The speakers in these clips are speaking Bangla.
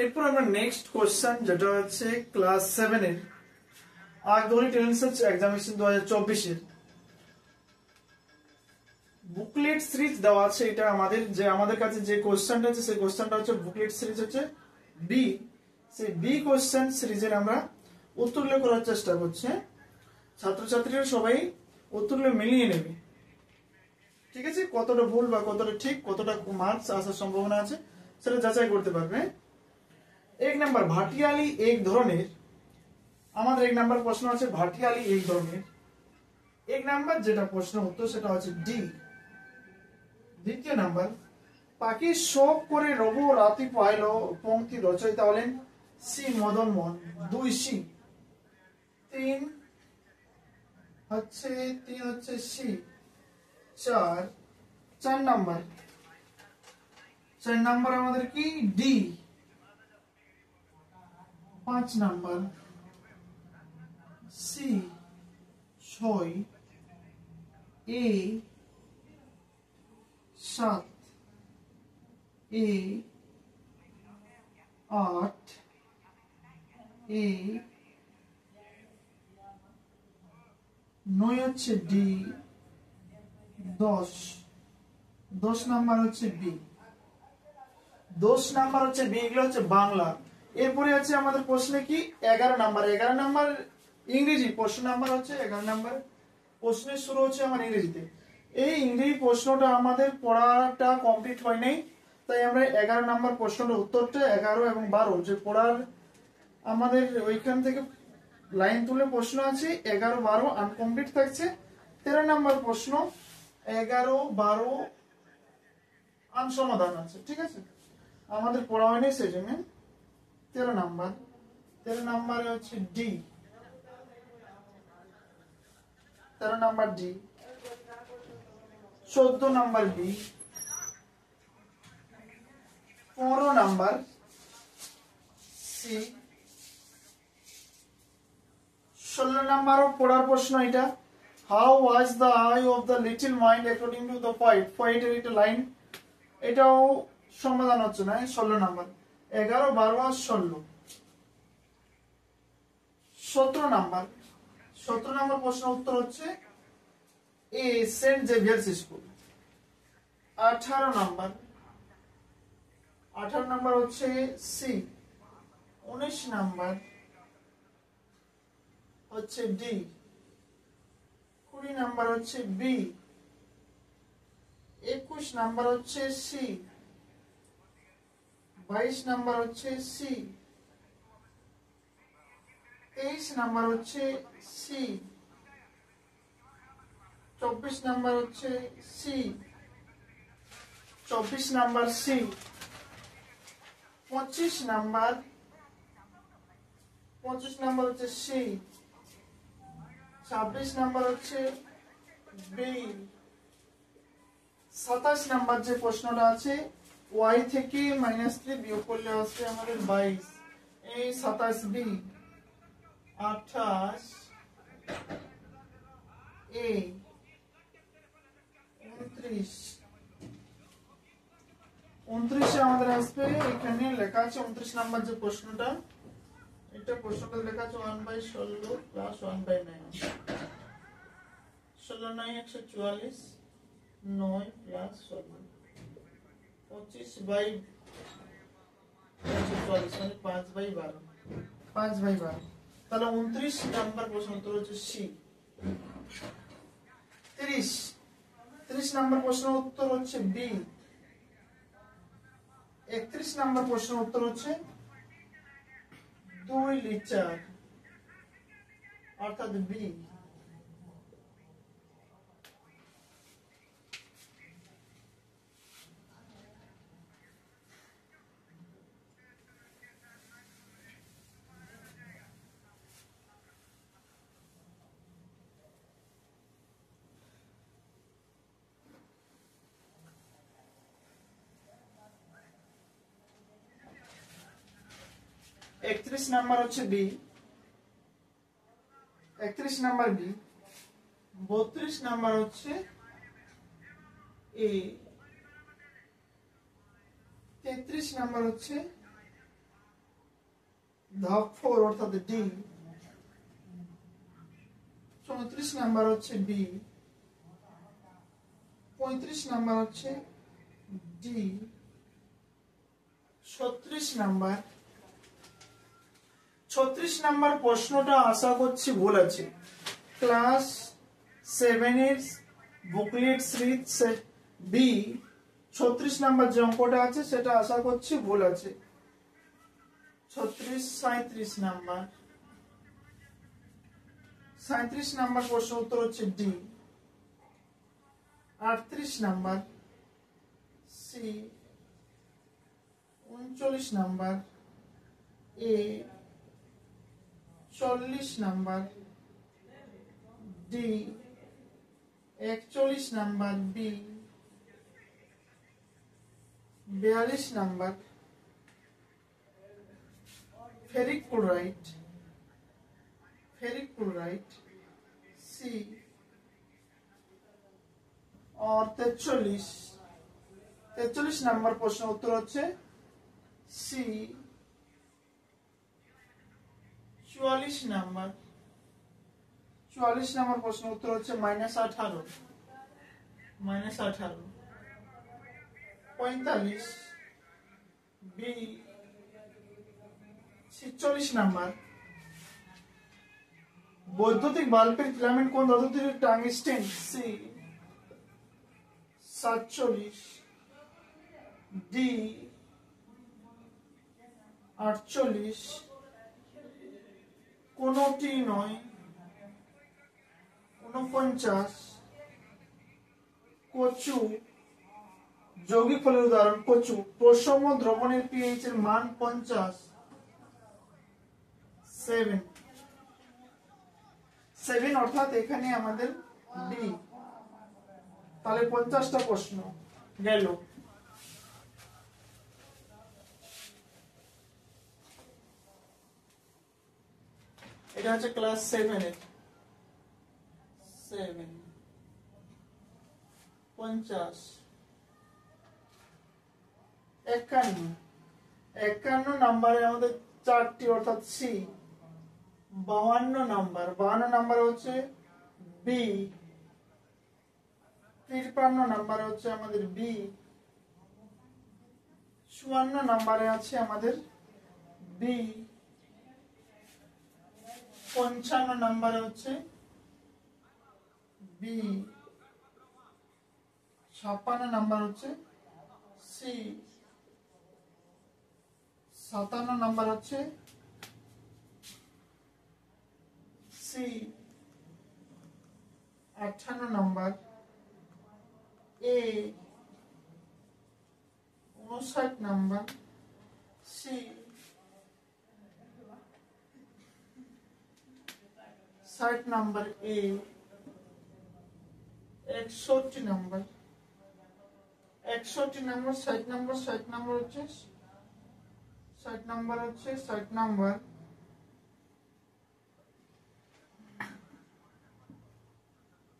এরপর আমরা নেক্সট কোশ্চেন যেটা হচ্ছে ক্লাস 7 এর আগ্রহী টেন্সেস এক্সামিনেশন 2024 এর বুকলেট সিরিজ দেওয়া আছে। এটা আমাদের কাছে যে কোশ্চেনটা আছে সেই কোশ্চেনটা হচ্ছে বুকলেট সিরিজ হচ্ছে বি। সেই বি কোশ্চেন সিরিজের আমরা উত্তরগুলো করার চেষ্টা করছি। ছাত্রছাত্রীরা সবাই উত্তরগুলো মিলিয়ে নেবে, ঠিক আছে? কতটা ভুল বা কতটা ঠিক, কতটা মার্কস আসার সম্ভাবনা আছে সেটা যাচাই করতে পারবে। 1 নাম্বার ভাটিয়ালি এক ধরনের, আমাদের 1 নাম্বার প্রশ্ন আছে ভাটিয়ালি এক ধরনের। 1 নাম্বার যেটা প্রশ্ন উত্তর সেটা হচ্ছে ডি। দ্বিতীয় নাম্বার পাখি শোক করে রবু রাতি পাইল পঙ্ক্তি রচয়িতা হলেন সি মদন মোহন। 2 সি। 3 হচ্ছে সি। 4 নাম্বার আমাদের কি D. 5 number C. 6 A. 7 A. 8 A. 9 হচ্ছে ডি। 10 নাম্বার হচ্ছে বি। 10 নাম্বার হচ্ছে বি, এগুলো হচ্ছে বাংলা। এরপরে আছে আমাদের প্রশ্নে কি 11 নাম্বার ইংরেজি প্রশ্ন নাম্বার হচ্ছে 11 নাম্বার। প্রশ্নের শুরু হচ্ছে আমার ইংরেজিতে। এই ইংরেজি প্রশ্নটা আমাদের পড়াটা কমপ্লিট হয় নাই, তাই আমরা 11 নাম্বার প্রশ্নের উত্তরটা 11 এবং 12 যে পড়ার আমাদের ওইখান থেকে লাইন তুলে প্রশ্ন আছে 11 12 আনকমপ্লিট থাকছে। 13 নাম্বার প্রশ্ন 11 12 আনসমাধান আছে, ঠিক আছে? আমাদের পড়া হয়নি সেই জন্য 13 নাম্বারে হচ্ছে D. 13 number D. 14 number B. 15 number C. 16 নাম্বারও পড়ার প্রশ্ন এটা। How was the eye of the little mind according to the ফাইটের এটা লাইন, এটাও সমাধান হচ্ছে না। 16 নাম্বার 11 12 আর 16। 17 নাম্বার প্রশ্ন উত্তর হচ্ছে A saint Xavier's school. 18 number হচ্ছে সি। 19 নাম্বার হচ্ছে ডি। 20 নাম্বার হচ্ছে বি। 21 নাম্বার হচ্ছে সি। 22 নাম্বার হচ্ছে সি। 23 নাম্বার হচ্ছে সি। 24 নাম্বার হচ্ছে সি। 25 number C. 25 নাম্বার হচ্ছে সি। 26 নাম্বার হচ্ছে বি। 27 নাম্বার যে প্রশ্নটা আছে y থেকে -3 বিয়োগ করলে আসবে আমাদের 22, এই 27 বি। 28 এ। 29 আমাদের আসবে, এখানে লেখা আছে 29 নাম্বার যে প্রশ্নটা, এটা প্রশ্নটা লেখা আছে 1/16 + 1/9। 16 9 144, 9 + 16 25/144 মানে 5/12। 5/12 তাহলে 29 নাম্বার প্রশ্ন উত্তর হচ্ছে সি। 30 নাম্বার প্রশ্ন উত্তর হচ্ছে বি। 31 নাম্বার প্রশ্ন উত্তর হচ্ছে 2 লিটার অর্থাৎ বি। একত্রিশ নাম্বার হচ্ছে বি। 31 number B. 32 নাম্বার হচ্ছে এ। 33 নাম্বার হচ্ছে ধাপ 4 অর্থাৎ ডি। 34 নাম্বার হচ্ছে বি, 35 নাম্বার হচ্ছে ডি, 36 নাম্বার। 36 নাম্বার প্রশ্নটা আশা করছি ভুল আছে। ক্লাস 7 এর বুকলেট সিরিজ বি 36 নাম্বার যে অঙ্কটা আছে সেটা আশা করছি ভুল আছে। 36, 37 নাম্বার, 37 নাম্বার প্রশ্ন উত্তর হচ্ছে D. 38 number C, 39 number A, 40 number D, 41 number B, 42 number ferric chloride C, और 43 नंबर प्रश्न उत्तर होच्छे सी। 44 नंबर प्रश्न उत्तर होच्छे -18। 45 बी। 46 নাম্বার বৈদ্যুতিক বাল্বের ফিলামেন্ট কোন ধাতু দিয়ে? Tungsten C. 47 ডি। 48 কোনটি নয়। 49 কচু যৌগিক ফলের উদাহরণ কচু। প্রসম দ্রবণের পিএইচ এর মান 50। 7 অর্থাৎ এখানে আমাদের ডি। তাহলে 50টা প্রশ্ন গেল। এটা হচ্ছে ক্লাস 7 এর 7 50 51 নাম্বারে আমাদের 4টি অর্থাৎ সি। 52 নাম্বার হচ্ছে বি। 53 নাম্বারে হচ্ছে আমাদের বি। 54 নাম্বারে আছে আমাদের বি। 55 নাম্বারে হচ্ছে বি। 56 নাম্বার হচ্ছে সি। 57 নাম্বার হচ্ছে C. 58 number A. 59 number C. 60 number A. 61 number 60 number হচ্ছে 60 number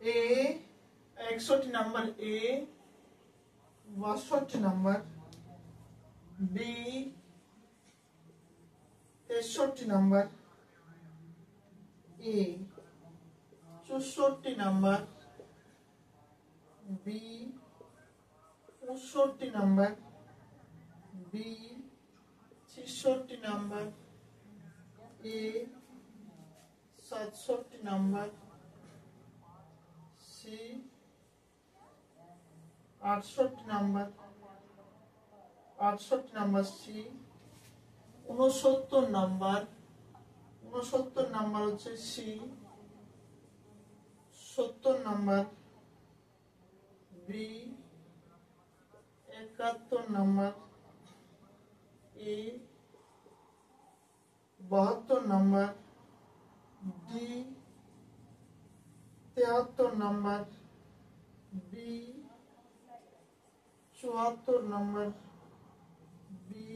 A. 61 number A. 62 number B. 63 number A. 64 number B. 65 number B. 66 number A. 67 number C. 68 number C. 69 number হচ্ছে C. 70 number B. 71 number A. 72 number D. 73 number B. 74 number B.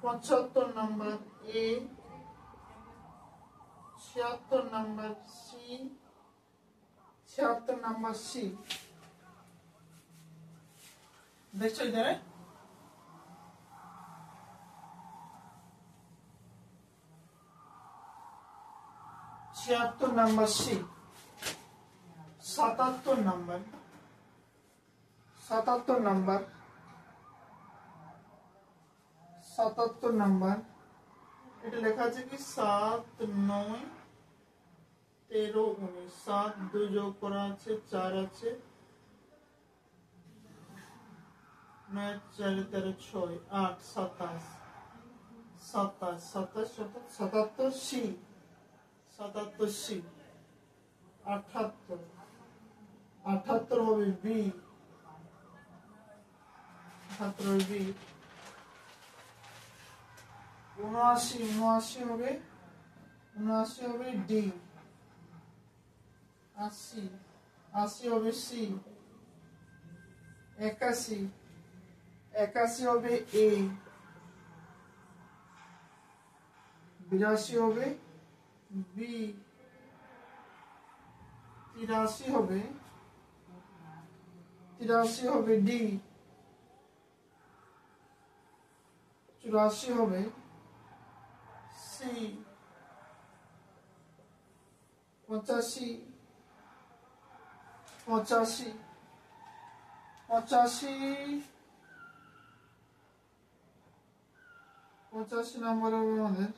75 number A. 76 number C. 76 number C. দেখছো এখানে 76 number C. 77 number, 77 number, 77 number, এটা লেখা আছে কি 7 9 13 19, 7 2 যোগ করা আছে 4 আছে, 9 4 13 6 8 27 27 27 77 সি, 77 সি। 78 78 হবে বি, 78 হবে বি। 79 79 হবে, 79 হবে ডি। 80 80 হবে সি। 81 81 হবে এ। 82 হবে বি। 83 হবে, 83 হবে ডি। 84 হবে সি। 85 85 85 85 নম্বর হবে আমাদের